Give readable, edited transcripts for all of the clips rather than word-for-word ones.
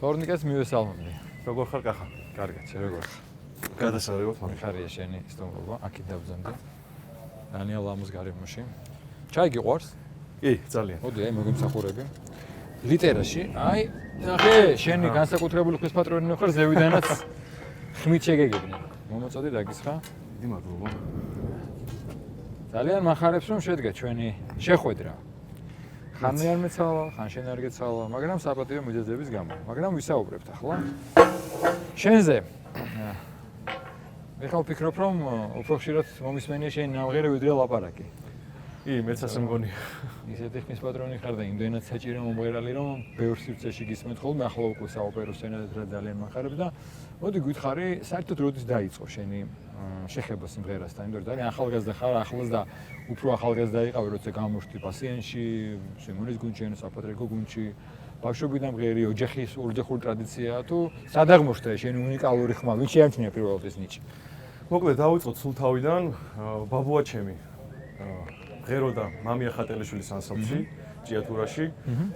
თორნიკეს მივესალმები. როგორ ხარ კახა? კარგად, როგორ ხარ? გადასარევოთ მაგრამ. ხარია შენი სტუმრობა, აქეთ დავძემდი. დანიელ ლამუს გარემოში. ჩაი გიყვარს? კი, ძალიან. მოდი, აი მოგიმსახურები. ლიტერაში, აი, ნახე, შენი განსაკუთრებული ხმისპატრონი ხარ, ზევიდანაც ხმით შეგეგებინე. მომოწოდი დაგისხა. დიდი მადლობა. ძალიან მახარებს რომ შედგა ჩვენი შეხვედრა. ხან მე არ მეცალა, ხან შენ არ გეცალა, მაგრამ საპატიო მიზეზების გამო. მაგრამ ვისაუბრებთ ახლა. შენზე. მე ხალ ვფიქრობ რომ უფრო ხშირად მომისმენია შენი ნამღერა ვიდრე ლაპარაკი. კი, მეც ასე მგონია. ისეთი ხმის პატრონი ხარ და იმდენად საჭირო მომღერალი რომ ბევრ სივრცეში გისმენთ ხოლმე, ახლა უკვე საოპერო სცენაზე რა ძალიან მახარებს და მოდი გითხარი, საერთოდ როდის დაიწყო შენი შეხება სიმღერასთან, იმიტომ რომ ძალიან ახალგაზრდა ხარ, ახლოს და უფრო ახალგაზრდა იყავი, როცა გამოჩდი პასიანში, სიმონის გუნდში, საპატრიარქო გუნდში, ბავშვობიდან მღერი, ოჯახის ორჯახური ტრადიციაა თუ სად აღმოჩნდა შენი უნიკალური ხმა, ვინ შეამჩნია პირველად ეს ნიჭი? მოკლედ დავიწყოთ სულ თავიდან, ბაბუა ჩემი ღეროდა მამია ხატელიშვილის ანსამბლში, ჭიათურაში,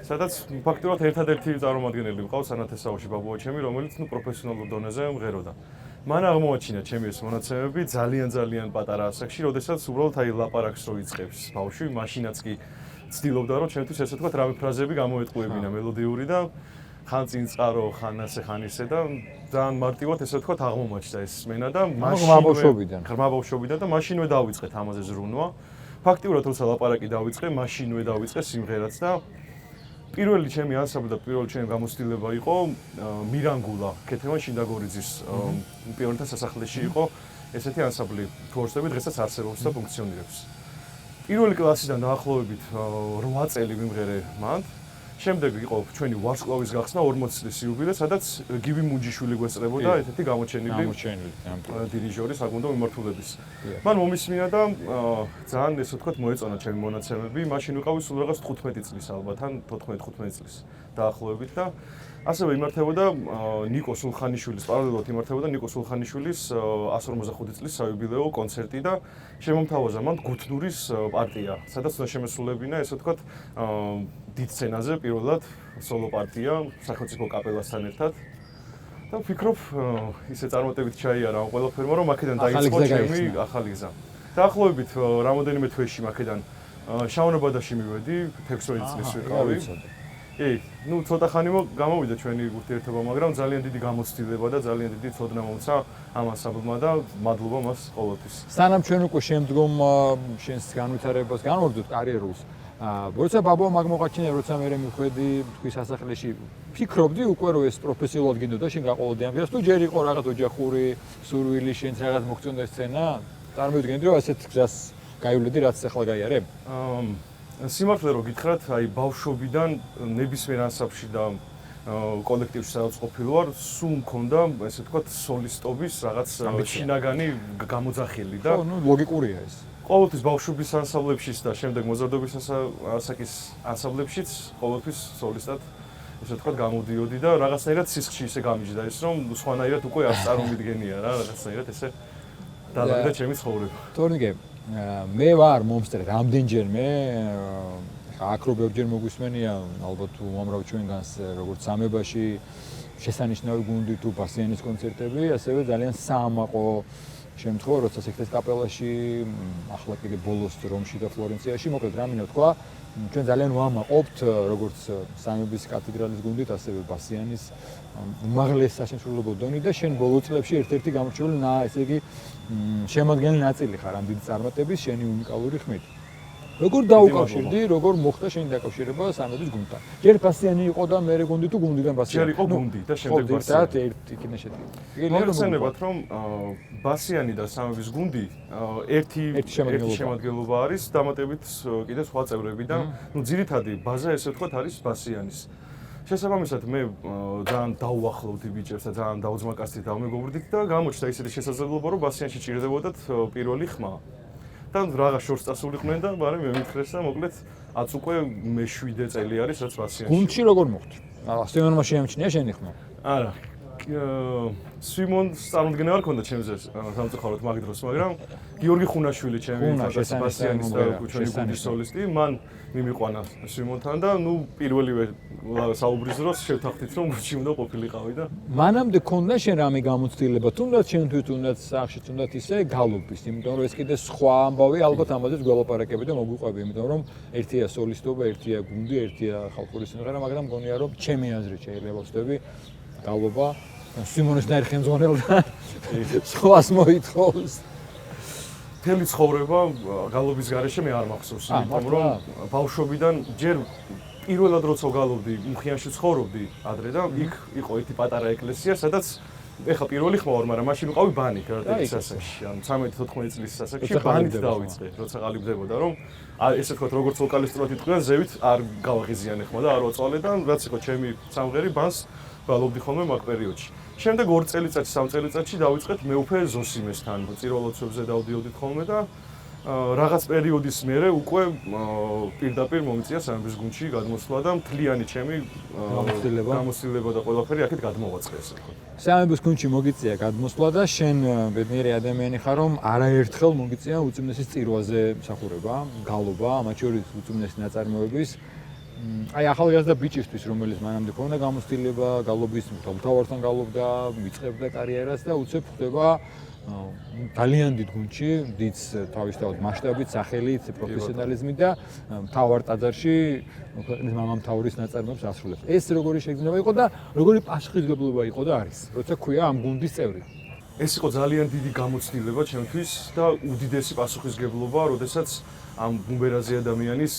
სადაც ფაქტობრივად ერთადერთი წარმომადგენელი მყავს სანათესაოში ბაბუა ჩემი, რომელიც პროფესიონალურ დონეზე მღეროდა. მან აღმოაჩინა ჩემი ეს მონაცემები ძალიან პატარა ასაკში, როდესაც უბრალოდ აი ლაპარაკს რო იწყებს ბავშვი, მაშინაც კი ცდილობდა რომ ჩემთვის ესე თქვა რამე ფრაზები გამოეტყუებინა მელოდიური და ხან წინ წყარო, ხან ასე ხან ისე და ძალიან მარტივად ესე თქვა აღმომაჩნდა ეს მენა და ღრმა ბავშვობიდან და მაშინვე დავიწყეთ ამაზე ზრუნვა. ფაქტიურად როცა ლაპარაკი დავიწყე, მაშინვე დავიწყე სიმღერაც და პირველი ჩემი ანსამბლი და პირველი ჩემი გამოცდილება იყო მირანგულა, ქეთევან შინდაგორიძის პიონერთა სასახლეში იყო ესეთი ანსამბლი, თორსები დღესაც არსებობს და ფუნქციონირებს. პირველი კლასიდან დაახლოებით 8 წელი ვიმღერე მან. შემდეგ იყო ჩვენი ვარსკვლავის გახსნა 40 წლის იუბილე, სადაც გივი მუნჯიშვილი გვესწრებოდა ერთ-ერთი გამოჩენილი დირიჟორი საკონდო მიმართულების. მან მომისმინა და ძალიან ესე ვთქვათ მოეწონა ჩემი მონაცემები. მაშინ ვიყავი სულ რაღაც 15 წლის ალბათ, ან 14-15 წლის დაახლოებით და ასევე იმართებოდა ნიკო სულხანიშვილის, პარალელურად იმართებოდა ნიკო სულხანიშვილის 155 წლის საიუბილეო კონცერტი და შემომთავაზა მან გუთნურის პარტია, სადაც უნდა შემესრულებინა ესე ვთქვათ დიდ სცენაზე პირველად სოლო პარტია სახელმწიფო კაპელასთან ერთად და ვფიქრობ ისე წარმატებით ჩაიარა ამ ყველაფერმა რომ აქედან დაიწყო ჩემი ახალი გზა. დაახლოებით რამოდენიმე თვეში აქედან შავნაბადაში მივედი 16 წლის ვიყავი. კი, ნუ ცოტა ხანი გამოვიდა ჩვენი ურთიერთობა, მაგრამ ძალიან დიდი გამოცდილება და ძალიან დიდი ცოდნა მომცა ამ ანსამბლმა და მადლობა მას ყოველთვის. სანამ ჩვენ უკვე შემდგომ შენს განვითარებას განვაგრძობთ კარიერულს, როცა ბაბუა მაგ მოყაჩინე, როცა მე მიხვედი თქვის სასახლეში, ფიქრობდი უკვე რომ ეს პროფესიულად გინდოდა შენ გაყოლოდი ამ გზას თუ ჯერ იყო რაღაც ოჯახური სურვილი შენს რაღაც მოგწონდა სცენა? წარმოვიდგენდი რომ ასეთ გზას გაივლედი რაც ახლა გაიარებ? სიმართლე რომ გითხრათ, აი ბავშვობიდან ნებისმიერ ანსამბლში და კოლექტივში სადაც ყოფილი ვარ, სულ მქონდა ესე ვთქვათ სოლისტობის რაღაც შინაგანი გამოძახილი და ხო, ნუ ლოგიკურია ეს. ყოველთვის ბავშვობის ანსამბლებშიც და შემდეგ მოზარდობის ასაკის ანსამბლებშიც ყოველთვის სოლისტად ესე ვთქვათ გამოდიოდი და რაღაცნაირად სისხლში ისე გამიჯდა ის რომ სხვანაირად უკვე არ წარმომიდგენია რა, რაღაცნაირად ესე დავიდა ჩემი ცხოვრება. თორნიკე მე ვარ მომსწრე რამდენჯერმე აქ რო ბევრჯერ მოგვისმენია ალბათ უამრავ ჩვენგანს როგორც სამებაში შესანიშნავი გუნდი თუ პასიანის კონცერტები, ასევე ძალიან საამაყო შემთხვევა, როცა სექტეს კაპელაში, ახლა კიდე ბოლოს რომში და ფლორენციაში, მოკლედ რა მინდა თქვა, ჩვენ ძალიან ვამაყობთ როგორც სამების კათედრალის გუნდით, ასევე პასიანის უმაღლეს საშემსრულებლო დონით და შენ ბოლო წლებში ერთ-ერთი გამორჩეული ესე იგი შემოადგენელი ნაწილი ხარ ამ დიდი წარმატების შენი უნიკალური ხმით. როგორ დაუკავშირდი, როგორ მოხდა შენი დაკავშირება სამების გუნდთან? ჯერ პასიანი იყო და მე გუნდი თუ გუნდიდან პასიანი? ჯერ იყო გუნდი და შემდეგ პასიანი. ერთი შედგება. მოგხსენებათ რომ პასიანი და სამების გუნდი ერთი შემადგენლობა არის, დამატებით კიდე სხვა წევრები და ნუ ძირითადი ბაზა ესე ვთქვათ არის პასიანის. შესაბამისად მე ძალიან დაუახლოვდი ბიჭებს და ძალიან დაუძმაკასდი დავმეგობრდით და გამოჩნდა ისეთი შესაძლებლობა რომ პასიანში ჭირდებოდათ პირველი ხმა. და რაღაც შორს წასულიყვნენ და მაგრამ მე მითხრეს და მოკლედ აც უკვე მე-7 წელი არის რაც ბასიანში. გუნდში როგორ მოხდი? სტემონმა შეამჩნია შენი ხმა? არა. სიმონს წარმოდგენა არ ქონდა ჩემზე სამწუხაროდ მაგ დროს, მაგრამ გიორგი ხუნაშვილი ჩემი ბასიანის და ჩვენი გუნდის სოლისტი, მან მიმიყვანა სიმონთან და ნუ პირველივე საუბრის დროს შევთანხმდით რომ გუნდში უნდა ყოფილიყავი და მანამდე ქონდა შენ რამე გამოცდილება, თუნდაც შენთვის თუნდაც სახში თუნდაც ისე გალობის, იმიტომ რომ ეს კიდე სხვა ამბავი, ალბათ ამაზეც გველაპარაკები და მოგვიყვები, იმიტომ რომ ერთია სოლისტობა, ერთია გუნდი, ერთია ხალხური სიმღერა, მაგრამ მგონია რომ ჩემი აზრით შეიძლება ვწდები გალობა სიმონის დაერხემძღვანელდა სხვას მოითხოვს. მთელი ცხოვრება გალობის გარეშე მე არ მახსოვს, იმიტომ რომ ბავშვობიდან ჯერ პირველად როცა გალობდი, მუხიანში ცხოვრობდი ადრე და იქ იყო ერთი პატარა ეკლესია, სადაც ეხა პირველი ხმა ვარ, მაგრამ მაშინ ვიყავი ბანი გარდადის ასაკში, ანუ 13-14 წლის ასაკში ბანით დავიწყე, როცა ყალიბდებოდა, რომ ესე ვთქვათ, როგორც ვოკალისტურად იტყვიან, ზევით არ გავაღიზიანე ხმა და არ ვაწვალე და რაც იყო ჩემი სამღერი ბანს გალობდი ხოლმე მაგ პერიოდში. შემდეგ 2 წელიწადში, 3 წელიწადში დავიწყეთ მე უკვე ზოსიმესთან, წიროლოცებზე დავდიოდით ხოლმე და რაღაც პერიოდის მერე უკვე პირდაპირ მომიწია სამების გუნდში გადმოსვლა და მთლიანი ჩემი გამოცდილება და ყველაფერი აქეთ გადმოვაწყე ესე ვთქვათ. სამების გუნდში მოგიწია გადმოსვლა და შენ ბედნიერი ადამიანი ხარ, რომ არაერთხელ მოგიწია უწმინდესის წირვაზე მსახურება, გალობა, მათ შორის უწმინდესი ნაწარმოების. აი ახალგაზრდა ბიჭისთვის, რომელიც მანამდე ქონდა გამოცდილება, გალობის მთავართან გალობდა, მიწყებდა კარიერას და უცებ ხდება ძალიან დიდ გუნდში, დიდ თავისთავად მასშტაბით, სახელით, პროფესიონალიზმით და მთავარ ტაძარში ქვეყნის მამამთავრის ნაწარმოებს ასრულებს. ეს როგორი შეგრძნება იყო და როგორი პასუხისმგებლობა იყო და არის, როცა ქვია ამ გუნდის წევრი. ეს იყო ძალიან დიდი გამოცდილება ჩემთვის და უდიდესი პასუხისმგებლობა, როდესაც ამ ბუმბერაზი ადამიანის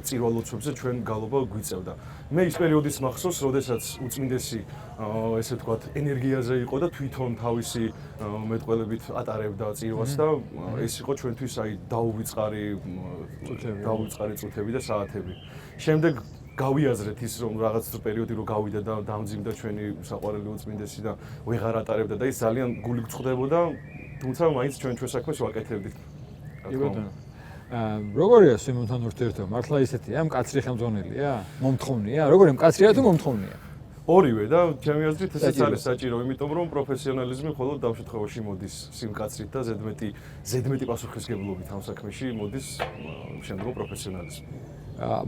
წირვალოცებზე ჩვენ გალობა გვიწევდა. მე ის პერიოდიც მახსოვს, როდესაც უწმინდესი ესე ვთქვათ, ენერგიაზე იყო და თვითონ თავისი მეტყველებით ატარებდა წირვას და ეს იყო ჩვენთვის აი დაუვიწყარი წუთები და საათები. შემდეგ გავიაზრეთ ის რომ რაღაც პერიოდი რო გავიდა და დამძიმდა ჩვენი საყვარელი უწმინდესი და ვეღარ ატარებდა და ის ძალიან გული გწყდებოდა, თუმცა მაინც ჩვენ საქმეს ვაკეთებდით. კი ბატონო. როგორია სიმონთან ურთიერთობა? მართლა ისეთია, მკაცრი ხელმძღვანელია? მომთხოვნია? როგორია მკაცრია თუ მომთხოვნია? ორივე და ჩემი აზრით ესეც არის საჭირო, იმიტომ რომ პროფესიონალიზმი მხოლოდ ამ შემთხვევაში მოდის სიმკაცრით და ზედმეტი პასუხისმგებლობით ამ საქმეში მოდის შემდგომ პროფესიონალიზმი.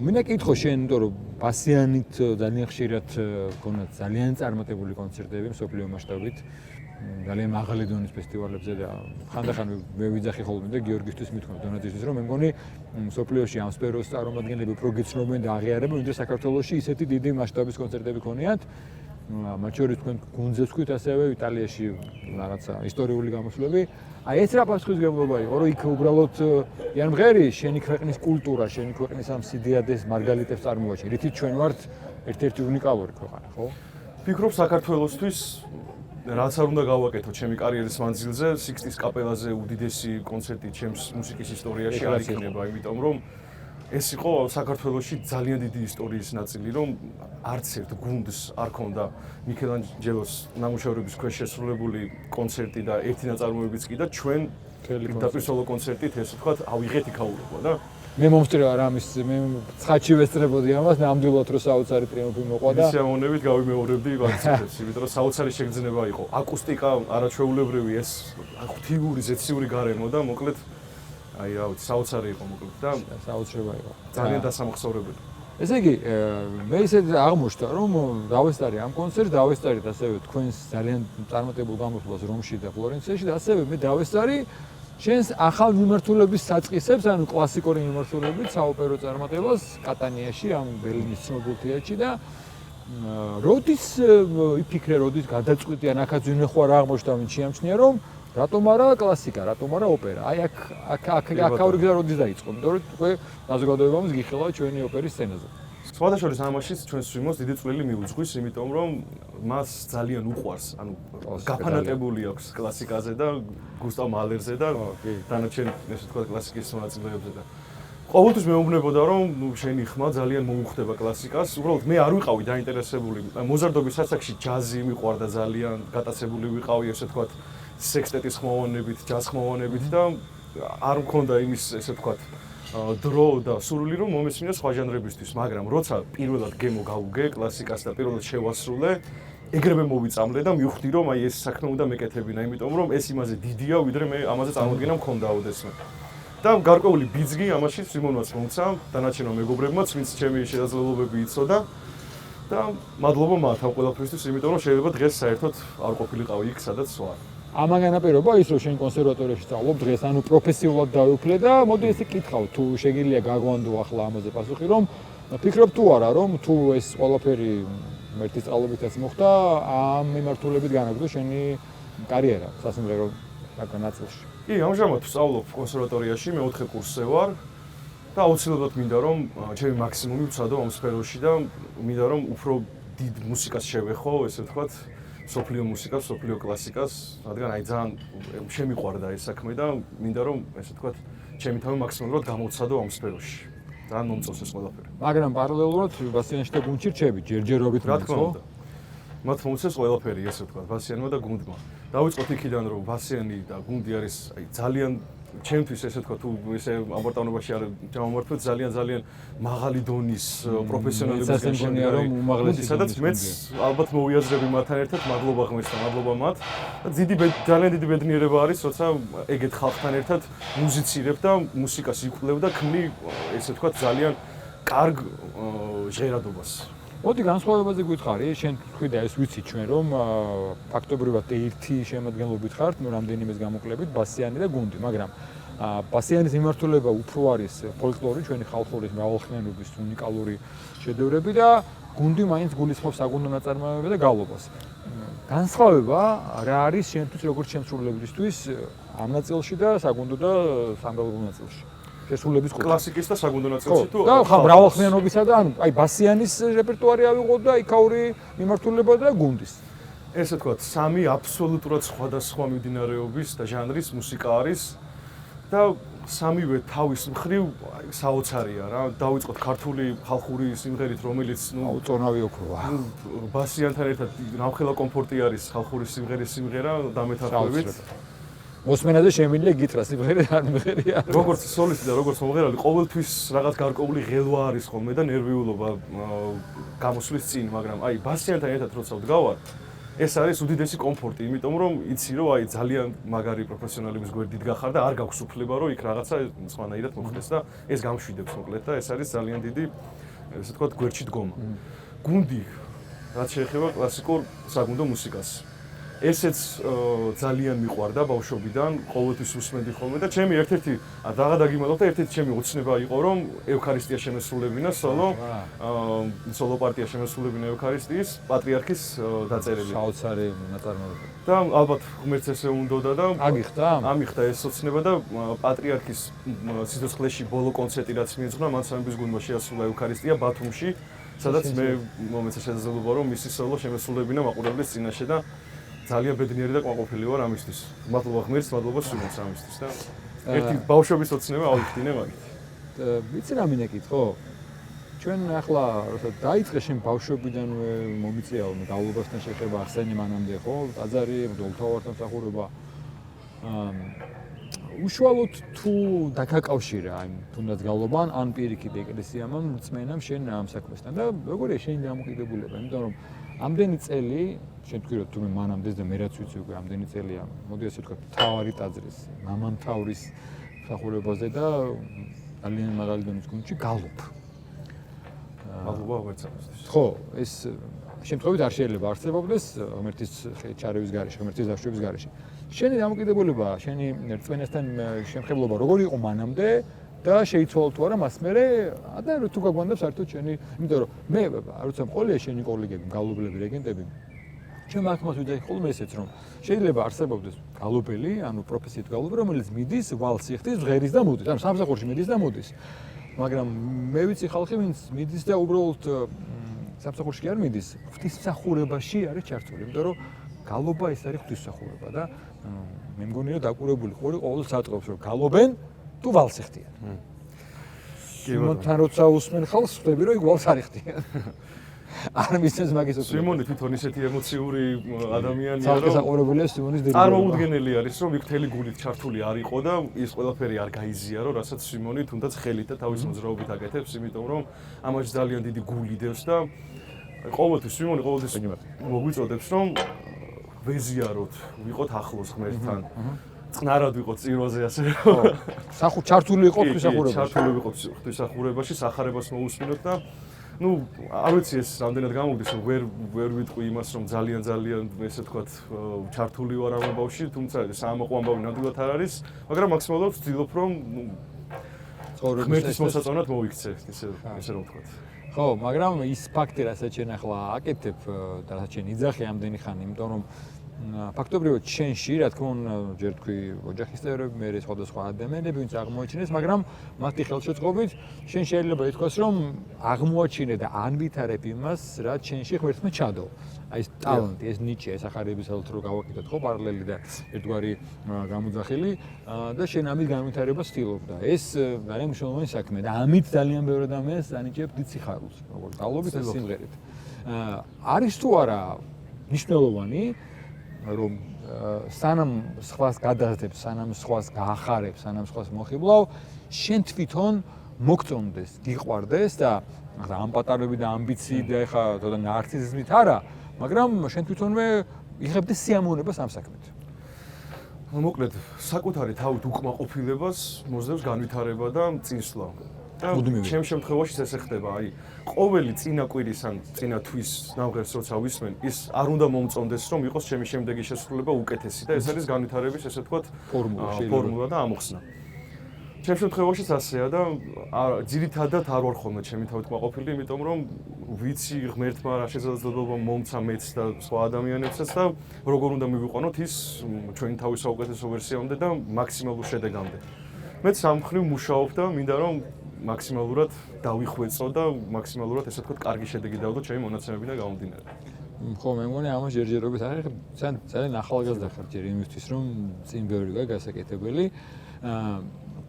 მინდა კითხო შენ, იმიტომ რომ ბასიანით ძალიან ხშირად გქონდათ ძალიან წარმატებული კონცერტები მსოფლიო მასშტაბით, ძალიან მაღალი დონის ფესტივალებზე და ხანდახან მე ვიძახი ხოლმე და გიორგისთვის მithქვამთ დონატისთვის, რომ მე მგონი მსოფლიოში ამ სფეროს წარმომადგენლები უფრო გიცნობენ და აღიარებენ, ვიდრე საქართველოში ისეთი დიდი მასშტაბის კონცერტები ქონიათ. მათ შორის თქვენ გუნდზე ვთქვით ასევე იტალიაში რაღაცა ისტორიული გამოსვლები. აი ეს რა პასუხისმგებლობა იყო, რომ იქ უბრალოდ იან მღერი შენი ქვეყნის კულტურა, შენი ქვეყნის ამ სიდიადეს მარგალიტებს წარმოაჩენ. რითიც ჩვენ ვართ ერთ-ერთი უნიკალური ქვეყანა, ხო? ვფიქრობ საქართველოსთვის რაც არ უნდა გავაკეთო ჩემი კარიერის მანძილზე, სიქსტის კაპელაზე უდიდესი კონცერტი ჩემს მუსიკის ისტორიაში არ იქნება, იმიტომ რომ ეს იყო საქართველოში ძალიან დიდი ისტორიის ნაწილი, რომ არც ერთ გუნდს არ ქონდა მიქელანჯელოს ნამუშევრების ქვეშ შესრულებული კონცერტი და ერთი ნაწარმოებიც კი და ჩვენ პირდაპირ სოლო კონცერტით ესე ვთქვათ, ავიღეთ იქაურობა და მე მომსწრე არ ამის მე ცხადში ვესწრებოდი ამას, ნამდვილად რომ საოცარი ტრიუმფი მოყვა და მისიამოვნებით გავიმეორებდი ვარცეთებს, იმიტომ რომ საოცარი შეგრძნება იყო. აკუსტიკა არაჩვეულებრივი, ეს ღვთიური, ზეციური გარემო და მოკლედ აი რა ვიცი, საოცარი იყო მოკლედ და საოცრება იყო. ძალიან დასამახსოვრებელი. ესე იგი, მე ისე აღმოჩნდა, რომ დავესწარი ამ კონცერტს, დავესწარით ასევე თქვენს ძალიან წარმატებულ გამოსვლას რომში და ფლორენციაში და ასევე მე დავესწარი შენს ახალ მიმართულების საწყისებს, ანუ კლასიკური მიმართულებით საოპერო წარმატებას კატანიაში, ამ ბერლინის ცნობილ თეატრში და როდის იფიქრე, როდის გადაწყვიტე ან აქაც ვინმე ხო არ აღმოჩნდა, ვინც შეამჩნია, რომ რატომ არა კლასიკა, რატომ არა ოპერა? აი აქ გზა როდის დაიწყო? იმიტომ რომ უკვე საზოგადოებამ გიხილა ჩვენი ოპერის სცენაზე. სხვადასხვა ამაშიც ჩვენს სიმოს დიდი წვლილი მიუძღვის, იმიტომ რომ მას ძალიან უყვარს, ანუ გაფანატებული აქვს კლასიკაზე და გუსტავ მალერზე და დანარჩენ ესე ვთქვათ კლასიკის მონაწილეებზე და ყოველთვის მეუბნებოდა რომ შენი ხმა ძალიან მოუხდება კლასიკას, უბრალოდ მე არ ვიყავი დაინტერესებული მოზარდობის ასაკში ჯაზი მიყვარდა ძალიან, გატაცებული ვიყავი ესე ვთქვათ სექსტეტის ხმოვანებით, ჯაზ ხმოვანებით და არ მქონდა იმის ესე ვთქვათ დრო და სურვილი რომ მომესმინა სხვა ჟანრებისთვის, მაგრამ როცა პირველად გემო გავუგე კლასიკას და პირველად შევასრულე, ეგრევე მოვიწამლე და მივხვდი რომ აი ეს საქმე უნდა მეკეთებინა, იმიტომ რომ ეს იმაზე დიდია, ვიდრე მე ამაზე წარმოდგენა მქონდა ოდესმე. და გარკვეული ბიძგი ამაში სიმონვაც მომცა, დანარჩენმა მეგობრებმაც, ვინც ჩემი შესაძლებლობები იცოდა და მადლობა მათ ამ ყველაფრისთვის, იმიტომ რომ შეიძლება დღეს საერთოდ არ ყოფილიყავი იქ, სადაც ვარ. ამაგან აპირობა ის რომ შენ კონსერვატორიაში სწავლობ დღეს, ანუ პროფესიულად დავიფლე და მოდი ესე კითხავ, თუ შეგიძლია გაგვანდო ახლა ამაზე პასუხი, რომ ფიქრობ თუ არა, რომ თუ ეს ყველაფერი მერტის სწავლებითაც მოხდა, ამ მიმართულებით განაგრძო შენი კარიერა სასიმღერო ნაწილში. კი, ამჟამად ვსწავლობ კონსერვატორიაში, მე-4 კურსზე ვარ და აუცილებლად მინდა რომ ჩემი მაქსიმუმი ვცადო ამ სფეროში და მინდა რომ უფრო დიდ მუსიკას შევეხო, ესე ვთქვათ, სოფლიო მუსიკას, სოფლიო კლასიკას, რადგან აი ძალიან შემიყვარდა ეს საქმე და მინდა რომ ესე ვთქვათ, ჩემი თავი მაქსიმალურად გამოვცადო ამ სფეროში. ძალიან მომწონს ეს ყველაფერი. მაგრამ პარალელურად ბასიანში და გუნდში რჩები, ჯერჯერობით რა თქმა უნდა. მათ მომწონს ყველაფერი, ესე ვთქვათ, ბასიანმა და გუნდმა. დავიწყოთ იქიდან, რომ ბასიანი და გუნდი არის აი ძალიან ჩემთვის ესე ვთქვათ, თუ ესე ამორტავნობაში არ ჩამომართვეთ, ძალიან მაღალი დონის პროფესიონალიზმის გასაგონია რომ უმაღლესი სადაც მეც ალბათ მოვიაზრები მათთან ერთად, მადლობა ღმერთს და მადლობა მათ. ძალიან დიდი ბედნიერება არის, როცა ეგეთ ხალხთან ერთად მუსიცირებ და მუსიკას იკვლევ და ქმნი ესე ვთქვათ, ძალიან კარგ ჟღერადობას. მოდი განსხვავებაზე გითხარი, შენ თქვი და ეს ვიცი ჩვენ რომ ფაქტობრივად ერთი შემადგენლობით ხართ, ნუ რამდენიმეს გამოკლებით ბასიანი და გუნდი, მაგრამ ბასიანის მიმართულება უფრო არის ფოლკლორი, ჩვენი ხალხური მრავალხმიანობის უნიკალური შედევრები და გუნდი მაინც გულისხმობს საგუნდო ნაწარმოებებს და გავლობას. განსხვავება რა არის შენთვის როგორც შემსრულებლისთვის ამ ნაწილში და საგუნდო და სამრევლო ნაწილში? შესრულების ყურა. კლასიკის და საგუნდო ნაწილში თუ და ხა მრავალხმიანობისა და ანუ აი ბასიანის რეპერტუარი ავიღოთ და იქაური მიმართულება და გუნდის. ესე ვთქვათ, სამი აბსოლუტურად სხვადასხვა მიმდინარეობის და ჟანრის მუსიკა არის და სამივე თავის მხრივ საოცარია რა. დავიწყოთ ქართული ხალხური სიმღერით, რომელიც უწონავი ოქროა. ბასიანთან ერთად რამხელა კომფორტი არის ხალხური სიმღერის სიმღერა დამეთანხმებით. მოსმენაზე შემიძლია გითხრა სიმღერე არ მღერია. როგორც სოლისტი და როგორც მომღერალი, ყოველთვის რაღაც გარკვეული ღელვა არის ხოლმე და ნერვიულობა გამოსვლის წინ, მაგრამ აი ბასიანთან ერთად როცა ვდგავარ, ეს არის უდიდესი კომფორტი, იმიტომ რომ იცი რომ აი ძალიან მაგარი პროფესიონალების გვერდით გახარ და არ გაქვს უფლება რომ იქ რაღაცა სხვანაირად მოხდეს და ეს გამშვიდებს მოკლედ და ეს არის ძალიან დიდი ესე ვთქვათ გვერდში დგომა. გუნდი რაც შეეხება კლასიკურ საგუნდო მუსიკას. ესეც ძალიან მიყვარდა ბავშვობიდან, ყოველთვის უსმენდი ხოლმე და ჩემი ერთ-ერთი რაღა დაგიმალავ და ერთ-ერთი ჩემი ოცნება იყო რომ ევქარისტია შემესრულებინა სოლო პარტია შემესრულებინა ევქარისტიის პატრიარქის დაწერილი. საოცარი ნაწარმოები. და ალბათ ღმერთს ესე უნდოდა და აგიხდა? ამიხდა ეს ოცნება და პატრიარქის სიცოცხლეში ბოლო კონცერტი რაც მიეძღვნა, მან სამების გუნდმა შეასრულა ევქარისტია ბათუმში, სადაც მე მომეცა შესაძლებლობა რომ მისი სოლო შემესრულებინა მაყურებლის წინაშე და ძალიან ბედნიერი და კმაყოფილი ვარ ამისთვის. მადლობა ღმერთს, მადლობა სულს ამისთვის და ერთი ბავშვობის ოცნება ავიხდინე მაგით. ვიცი რა მინეკითხო? ჩვენ ახლა დაიწყე შენ ბავშვობიდანვე მომიწეავ გავლობასთან შეხება ახსენი მანამდე ხო? ტაძარი, მდოლთავართან მსახურება. უშუალოდ თუ დაკავშირა აი თუნდაც გავლობან ან პირიქით ეკლესიამ მწმენამ შენ ამ საქმესთან და როგორია შენი დამოკიდებულება, იმიტომ რომ ამდენი წელი შენ თქვი რომ თუ მე მანამდეც და მე რაც ვიცი უკვე ამდენი წელია, მოდი ასე ვთქვათ, თავარი ტაძრის, მამამთავრის მსახურებაზე და ძალიან მაღალი დონის გუნდში გალობ. მადლობა ღმერთს. ხო, ეს შემთხვევით არ შეიძლება არსებობდეს ღმერთის ჩარევის გარეშე, ღმერთის დაშვების გარეშე. შენი დამოკიდებულება, შენი რწმენასთან შემხებლობა როგორი იყო მანამდე და შეიცვალა თუ არა მას მერე და თუ გაგვანდა საერთოდ შენი, იმიტომ რომ მე არ ვიცი მყოლია შენი კოლეგები, გალობლები, რეგენტები. ჩემ ახმას ვიძახი ხოლმე ესეც რომ შეიძლება არსებობდეს გალობელი, ანუ პროფესიით გალობელი, რომელიც მიდის ვალს იხდის, ღერის და მოდის, ანუ სამსახურში მიდის და მოდის. მაგრამ მე ვიცი ხალხი, ვინც მიდის და უბრალოდ სამსახურში არ მიდის, ღვთისმსახურებაში არის ჩართული, იმიტომ რომ გალობა ეს არის ღვთისმსახურება და მე მგონი რომ დაკურებული ყური ყოველთვის ატყობს რომ გალობენ თუ ვალს იხდიან. კი, მოთან როცა უსმენ ხალხს, ხვდები რომ იქ ვალს არ იხდიან. არ მისცემს მაგის უფლებას. სიმონი თვითონ ისეთი ემოციური ადამიანია, რომ საყურებელია სიმონის დებიუტი. წარმოუდგენელი არის, რომ იქ მთელი გულით ჩართული არ იყო და ის ყველაფერი არ გაიზიარო, რასაც სიმონი თუნდაც ხელით და თავის მოძრაობით აკეთებს, იმიტომ რომ ამაში ძალიან დიდი გული დევს და ყოველთვის სიმონი ყოველთვის მოგვიწოდებს, რომ ვეზიაროთ, ვიყოთ ახლოს ღმერთთან. წნარად ვიყოთ წირვაზე ასე რომ ჩართული იყო ღვთისმსახურებაში. ჩართული ვიყოთ ღვთისმსახურებაში, სახარებას მოусმინოთ და არ ვიცი ეს რამდენად გამოვდის, რომ ვერ ვიტყვი იმას, რომ ძალიან ესე თქვათ ჩართული ვარ ამ ამბავში, თუმცა საამაყო ამბავი ნამდვილად არ არის, მაგრამ მაქსიმალურად ვცდილობ, რომ ღმერთის მოსაწონად მოვიქცე, ესე რომ ვთქვათ. ხო, მაგრამ ის ფაქტი, რასაც შენ ახლა აკეთებ და რასაც შენ იძახი ამდენი ხანი, იმიტომ რომ ფაქტობრივად შენში, რა თქმა უნდა, ჯერ თქვი ოჯახის წევრები, მე სხვადასხვა ადამიანები, ვინც აღმოაჩინეს, მაგრამ მათი ხელშეწყობით შენ შეიძლება ითქვას, რომ აღმოაჩინე და ანვითარებ იმას, რაც შენში ღმერთმა ჩადო. აი ეს ტალანტი, ეს ნიჭი, ეს ახარების ელთ რო გავაკეთოთ, ხო, პარალელი და ერთგვარი გამოძახილი და შენ ამით განვითარებას ვცდილობ და ეს ძალიან მნიშვნელოვანი საქმეა და ამით ძალიან ბევრი ადამიანს ანიჭებ დიდ სიხარულს, როგორც გავლობით ეს სიმღერით. არის თუ არა მნიშვნელოვანი რომ სანამ სხვას გადაძებს, სანამ სხვას გაახარებს, სანამ სხვას მოხიბლავ, შენ თვითონ მოგწონდეს, გიყვარდეს და ამ პატარები და ამბიციით და ეხა თორე ნარციზმით არა, მაგრამ შენ თვითონვე იღებდეს სიამოვნებას ამ საქმით. მოკლედ, საკუთარი თავით უკმაყოფილებას მოსდევს განვითარება და წინსვლა. ჩემ შემთხვევაში ესე ხდება, აი, ყოველი წინა კვირის ან წინა თვის ნამღერს როცა ვისმენ, ის არ უნდა მომწონდეს, რომ იყოს ჩემი შემდეგი შესრულება უკეთესი და ეს არის განვითარების, ესე ვთქვათ, ფორმულა და ამოხსნა. ჩემ შემთხვევაშიც ასეა და ძირითადად არ ვარ ხოლმე ჩემი თავით კმაყოფილი, იმიტომ რომ ვიცი ღმერთმა რა შესაძლებლობა მომცა მეც და სხვა ადამიანებსაც და როგორ უნდა მივიყვანოთ ის ჩვენი თავის საუკეთესო ვერსიამდე და მაქსიმალურ შედეგამდე. მეც ამ მხრივ მუშაობ და მინდა რომ მაქსიმალურად დავიხვეწო და მაქსიმალურად ესე ვთქვათ, კარგი შედეგი დავდო ჩემი მონაცემებიდან გამომდინარე. ხო, მე მგონი ამას ჯერჯერობით არ ხარ, ძალიან ახალგაზრდა ხარ ჯერ იმისთვის, რომ წინ ბევრი გასაკეთებელი.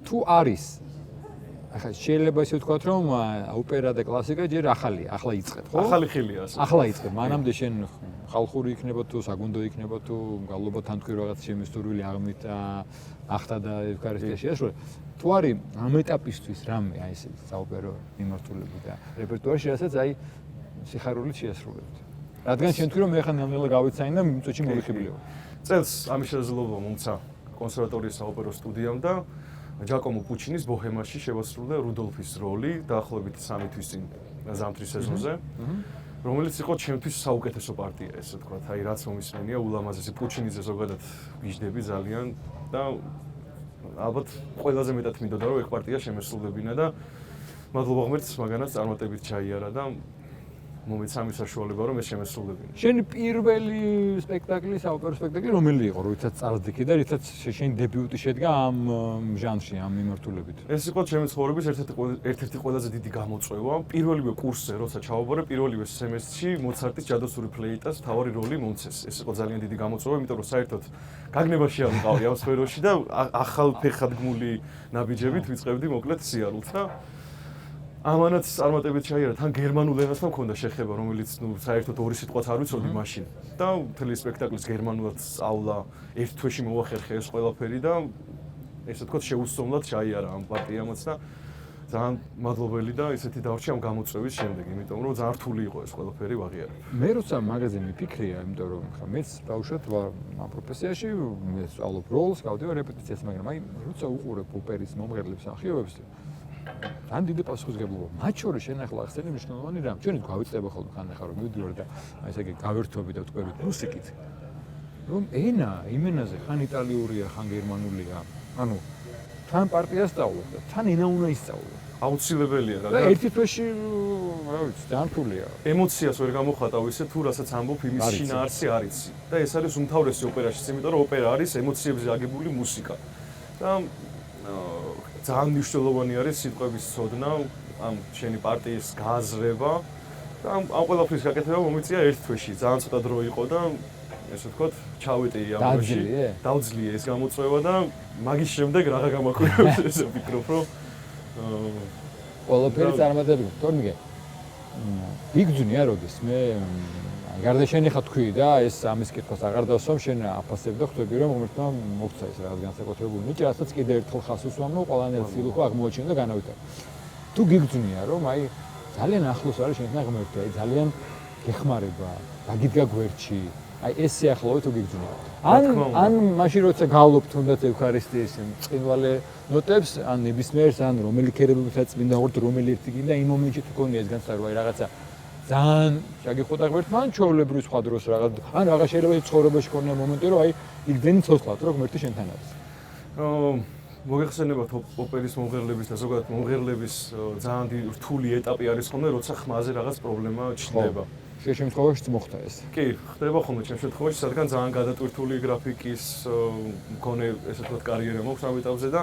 თუ არის ახლა შეიძლება ისე ვთქვათ, რომ ოპერა და კლასიკა ჯერ ახალია, ახლა იწყებ, ხო? ახალი ხილია ასე. ახლა იწყებ, მანამდე შენ ხალხური იქნება თუ საგუნდო იქნება თუ გალობა თან თქვი რაღაც შემისწურვილი აღმით ახთა და ევქარისტიაში ასრულე. თუ არის ამ ეტაპისთვის რამე აი ესე საოპერო მიმართულები და რეპერტუარში, რასაც აი სიხარულით შეასრულებთ. რადგან შენ თქვი რომ მე ხან ნამდვილად გავიცანი და მიწოჩი მოვიხიბლიო. წელს ამის შესაძლებლობა მომცა კონსერვატორიის საოპერო სტუდიამ და ჯაკომო პუჩინის ბოჰემაში შევასრულე რუდოლფის როლი დაახლოებით 3 თვის წინ ზამთრის სეზონზე, რომელიც იყო ჩემთვის საუკეთესო პარტია, ესე ვთქვათ, აი რაც მომისმენია ულამაზესი პუჩინიზე ზოგადად ვიждები ძალიან და ალბათ ყველაზე მეტად მინდოდა რომ ეგ პარტია შემესრულებინა და მადლობა ღმერთს მაგანაც წარმატებით ჩაიარა და მომეცა ამის საშუალება რომ ეს შემესრულებინა. შენი პირველი სპექტაკლი, საოპერო სპექტაკლი რომელი იყო, როდესაც წარსდგი და რითაც შენი დებიუტი შედგა ამ ჟანრში, ამ მიმართულებით? ეს იყო ჩემი ცხოვრების ერთ-ერთი ყველაზე დიდი გამოწვევა. პირველივე კურსზე, როცა ჩავაბარე, პირველივე სემესტრში მოცარტის ჯადოსური ფლეიტას მთავარი როლი მომცეს. ეს იყო ძალიან დიდი გამოწვევა, იმიტომ რომ საერთოდ გაგნებაში არ ვიყავი ამ სფეროში და ახალ ფეხადგმული ნაბიჯებით ვიწყებდი მოკლედ სიარულს და ამანაც წარმატებით ჩაიარა, თან გერმანულ ენასთან მქონდა შეხება, რომელიც საერთოდ ორი სიტყვაც არ ვიცოდი მაშინ. და მთელი სპექტაკლის გერმანულად სწავლა ერთ თვეში მოახერხე ეს ყველაფერი და ესე ვთქვათ, შეუსწავლად ჩაიარა ამ პარტიამაც და ძალიან მადლობელი და ისეთი დავრჩი ამ გამოწვევის შემდეგ, იმიტომ რომ ძალიან რთული იყო ეს ყველაფერი ვაღიარებ. მე როცა მაგაზე მიფიქრია, იმიტომ რომ ხა მეც ბავშვად ვარ ამ პროფესიაში, მე სწავლობ როლს, გავდივარ რეპეტიციას, მაგრამ აი როცა უყურებ ოპერის მომღერლებს, ახიობებს ძალიან დიდი პასუხისმგებლობა. მათ შორის შენ ახლა ახსენე მნიშვნელოვანი რამ. ჩვენით გავიწება ხოლმე ხან ახლა რომ მივდივარ და აი ესე იგი გავერთობი და ვტყვევით მუსიკით. რომ ენა, იმენაზე ხან იტალიურია, ხან გერმანულია. ანუ თან პარტიას სწავლობ და თან ენა უნდა ისწავლო. აუცილებელია და ერთი თვეში, რა ვიცი, ძალიან რთულია. ემოციას ვერ გამოხატავ ისე თუ რასაც ამბობ იმის შინაარსი არ იცი. და ეს არის უმთავრესი ოპერაშიც, იმიტომ რომ ოპერა არის ემოციებზე აგებული მუსიკა. და ძალიან მნიშვნელოვანი არის სიტყვების ცოდნა, ამ შენი პარტიის გააზრება და ამ ყველაფრის გაკეთება მომიწია ერთ თვეში. ძალიან ცოტა დრო იყო და ესე ვთქვათ, ჩავეტირი ამ დროში. დავძლია ეს გამოწვევა და მაგის შემდეგ რაღა გამაკვირვებს ესე ვფიქრობ, რომ ყველაფერი წარმატებული. თორნიგე. იგძვნია როდის მე გარდა შენ ხა თქვი და ეს ამის კითხვას აღარ დავსვამ შენ აფასებ და ხვდები რომ ღმერთმა მოგცა ეს რაღაც განსაკუთრებული ნიჭი რასაც კიდე ერთხელ ხას უსვამო ყველანაირ სილუხო აღმოაჩინო და განავითარო თუ გიგძვნია რომ აი ძალიან ახლოს არის შენთან ღმერთი აი ძალიან გეხმარება დაგიდგა გვერდში აი ეს სიახლოვე თუ გიგძვნია ან მაშინ როცა გავლობ თუნდაც ევქარისტიის წინვალე ნოტებს ან ნებისმიერს ან რომელი ქერებებსაც წმინდა ვართ რომელი ერთი გინდა იმ მომენტში თუ გონია ეს განსაკუთრება აი რაღაცა ძალიან შეგიხოდა ღმერთმა ან ჩვეულებრივ სხვა დროს რაღაც ან რაღაც შეიძლება ცხოვრებაში ქონია მომენტი რომ აი იგდენი ცოცხლად რომ ღმერთი შენთან არის მოგეხსენებათ ოპერის მომღერლების და ზოგადად მომღერლების ძალიან რთული ეტაპი არის ხოლმე როცა ხმაზე რაღაც პრობლემა ჩნდება შენ შემთხვევაშიც მოხდა ეს კი ხდება ხოლმე ჩემ შემთხვევაში სადგან ძალიან გადატვირთული გრაფიკის მქონე ესე ვთქვათ კარიერა მაქვს ამ ეტაპზე და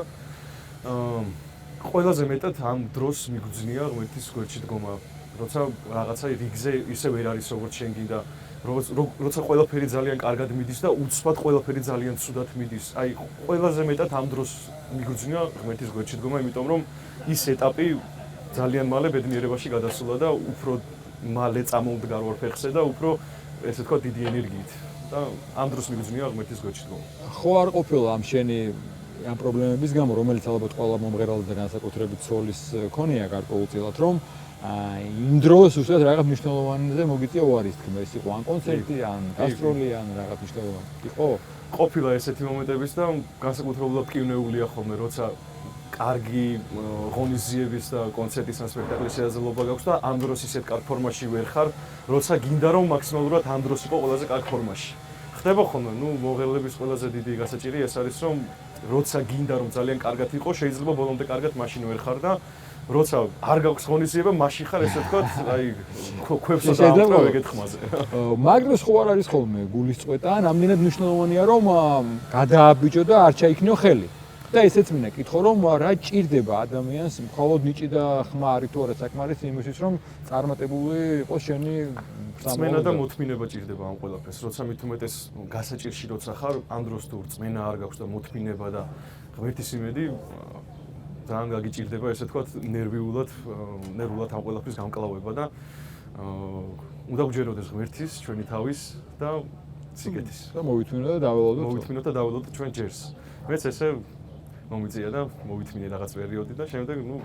ყველაზე მეტად ამ დროს მიგძნია ღმერთის გვერდში დგომა როცა რაღაცა რიგზე ისე ვერ არის როგორც შენ გინდა როცა ყველაფერი ძალიან კარგად მიდის და უცბად ყველაფერი ძალიან ცუდად მიდის აი ყველაზე მეტად ამ დროს მიგძნია ღმერთის გვერდში დგომა იმიტომ რომ ის ეტაპი ძალიან მალე ბედნიერებაში გადასულა და უფრო მალე წამოვდგარ ორ ფეხზე და უფრო ესე ვთქვათ დიდი ენერგიით და ამ დროს მიგძნია ღმერთის გვერდში დგომა ხო არ ყოფილა ამ შენი ამ პრობლემების გამო რომელიც ალბათ ყველა მომღერალს და განსაკუთრებით სოლის ქონია გარკვეულწილად რომ იმ დროს უბრალოდ რაღაც მნიშვნელოვანზე მოგიწია უარის თქმა ეს იყო ან კონცერტი ან გასტროლი ან რაღაც მნიშვნელოვანი იყო ყოფილა ესეთი მომენტებიც და განსაკუთრებულად მტკივნეულია ხოლმე როცა კარგი ღონისძიების და კონცერტის ან სპექტაკლის შესაძლებლობა გაქვს და ამ დროს ისეთ კარგ ფორმაში ვერ ხარ როცა გინდა რომ მაქსიმალურად ამ დროს იყო ყველაზე კარგ ფორმაში ხდება ხოლმე ნუ მომღერლების ყველაზე დიდი გასაჭირი ეს არის რომ როცა გინდა რომ ძალიან კარგად იყო შეიძლება ბოლომდე კარგად მაშინ ვერ ხარ და როცა არ გაქვს ღონისძიება, მაშინ ხარ ესე ვთქვათ, აი ქვევსო დაამტყევ ეგეთ ხმაზე. მაგდროს ხო არ არის ხოლმე გულის წვეტა, ან ამდენად მნიშვნელოვანია რომ გადააბიჯო და არ ჩაიქნიო ხელი. და ესეც მინდა კითხო რომ რა ჭირდება ადამიანს მხოლოდ ნიჭი და ხმა არის თუ არა საკმარის იმისთვის რომ წარმატებული იყოს შენი რწმენა და მოთმინება ჭირდება ამ ყველაფერს. როცა მით უმეტეს გასაჭირში როცა ხარ, ამ დროს თუ რწმენა არ გაქვს და მოთმინება და ღმერთის იმედი ძალიან გაგიჭირდება ესე ვთქვათ ნერვულად ამ ყველაფრის გამკლავება და უნდა გვჯეროდეს ღმერთის ჩვენი თავის და სიკეთის და მოვითმინოთ და დაველოდოთ ჩვენ ჯერს. მეც ესე მომიწია და მოვითმინე რაღაც პერიოდი და შემდეგ ნუ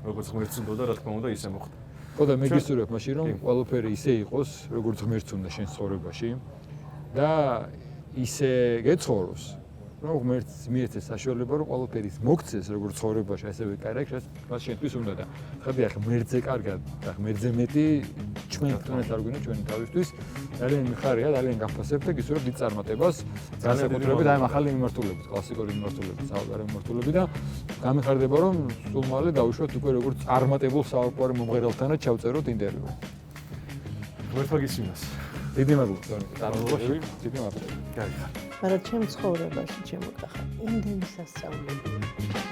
როგორც ღმერთს უნდა და რა თქმა უნდა ისე მოხდა. ხო და მე გისურვებ მაშინ რომ ყველაფერი ისე იყოს როგორც ღმერთს უნდა შენ ცხოვრებაში და ისე გეცხოვროს რომ ღმერთს მიეცეს საშუალება რომ ყველაფერი მოგცეს როგორც ცხოვრებაში ასევე კარგ რაც შენთვის უნდა და ხები ახლა ღმერთზე კარგად და ღმერთზე მეტი ჩვენთანაც არ გვინდა ჩვენი თავისთვის ძალიან მიხარია ძალიან გაფასებ და გისურვებ დიდ წარმატებას განსაკუთრებით აი ახალი მიმართულებით კლასიკური მიმართულებით საუბარი მიმართულებით და გამიხარდება რომ სულ მალე დავუშვათ უკვე როგორც წარმატებულ საუბარი მომღერალთანაც ჩავწეროთ ინტერვიუ ღმერთმა გისმინოს დიდი მადლობა წარმატებები დიდი მადლობა კარგი მაგრამ ჩემ ცხოვრებაში ჩემო კახა იმდენი სასწაულები